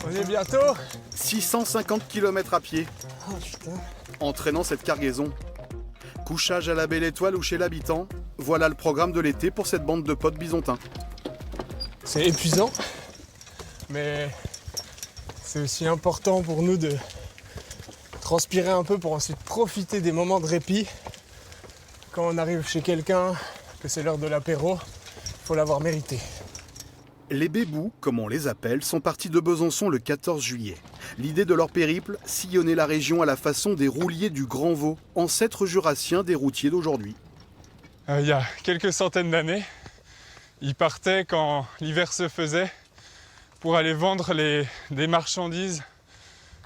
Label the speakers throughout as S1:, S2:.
S1: On est bientôt.
S2: 650 km à pied,
S1: Oh putain.
S2: entraînant cette cargaison. Couchage à la Belle Étoile ou chez l'habitant, voilà le programme de l'été pour cette bande de potes bisontins.
S1: C'est épuisant, mais c'est aussi important pour nous de transpirer un peu pour ensuite profiter des moments de répit. Quand on arrive chez quelqu'un, que c'est l'heure de l'apéro, il faut l'avoir mérité.
S2: Les Bébous, comme on les appelle, sont partis de Besançon le 14 juillet. L'idée de leur périple, sillonner la région à la façon des rouliers du Grand Vaud, ancêtres jurassiens des routiers d'aujourd'hui.
S3: Il y a quelques centaines d'années, ils partaient quand l'hiver se faisait pour aller vendre des marchandises,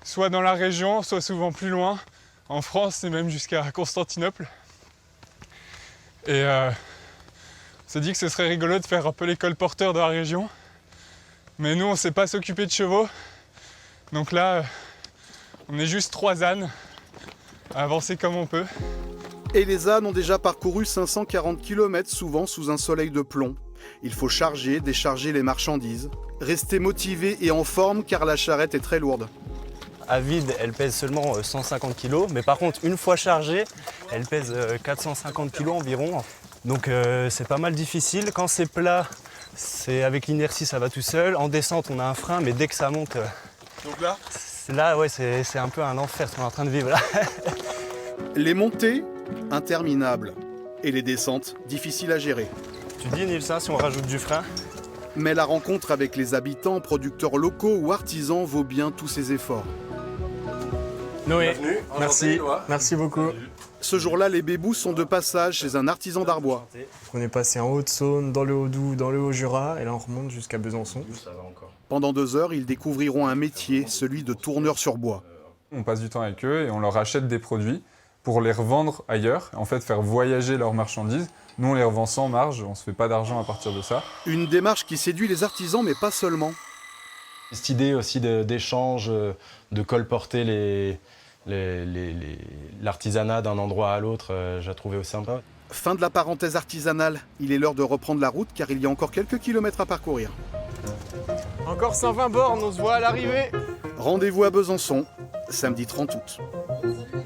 S3: soit dans la région, soit souvent plus loin, en France et même jusqu'à Constantinople. Et on s'est dit que ce serait rigolo de faire un peu les colporteurs de la région. Mais nous, on ne sait pas s'occuper de chevaux. Donc là, on est juste 3 ânes à avancer comme on peut.
S2: Et les ânes ont déjà parcouru 540 km, souvent sous un soleil de plomb. Il faut charger, décharger les marchandises, rester motivé et en forme car la charrette est très lourde.
S4: À vide, elle pèse seulement 150 kg, mais par contre, une fois chargée, elle pèse 450 kg environ. Donc c'est pas mal difficile. Quand c'est plat, avec l'inertie, ça va tout seul. En descente, on a un frein, mais dès que ça monte,
S3: Donc là,
S4: ouais, c'est un peu un enfer ce qu'on est en train de vivre là.
S2: Les montées, interminables. Et les descentes, difficiles à gérer.
S4: Tu dis, Nilsa, si on rajoute du frein?
S2: Mais la rencontre avec les habitants, producteurs locaux ou artisans vaut bien tous ces efforts.
S1: Noé, merci. Merci beaucoup.
S2: Ce jour-là, les Bébous sont de passage chez un artisan d'Arbois.
S1: On est passé en Haute-Saône, dans le Haut-Doubs, dans le Haut-Jura, et là on remonte jusqu'à Besançon.
S2: Pendant 2 heures, ils découvriront un métier, celui de tourneur sur bois.
S3: on passe du temps avec eux et on leur achète des produits pour les revendre ailleurs, en fait faire voyager leurs marchandises. Nous, on les revend sans marge, on ne se fait pas d'argent à partir de ça.
S2: Une démarche qui séduit les artisans, mais pas seulement.
S5: Cette idée aussi d'échange, de colporter l'artisanat d'un endroit à l'autre, j'ai trouvé aussi sympa.
S2: Fin de la parenthèse artisanale. Il est l'heure de reprendre la route car il y a encore quelques kilomètres à parcourir.
S1: Encore 120 bornes, on se voit à l'arrivée.
S2: Rendez-vous à Besançon, samedi 30 août.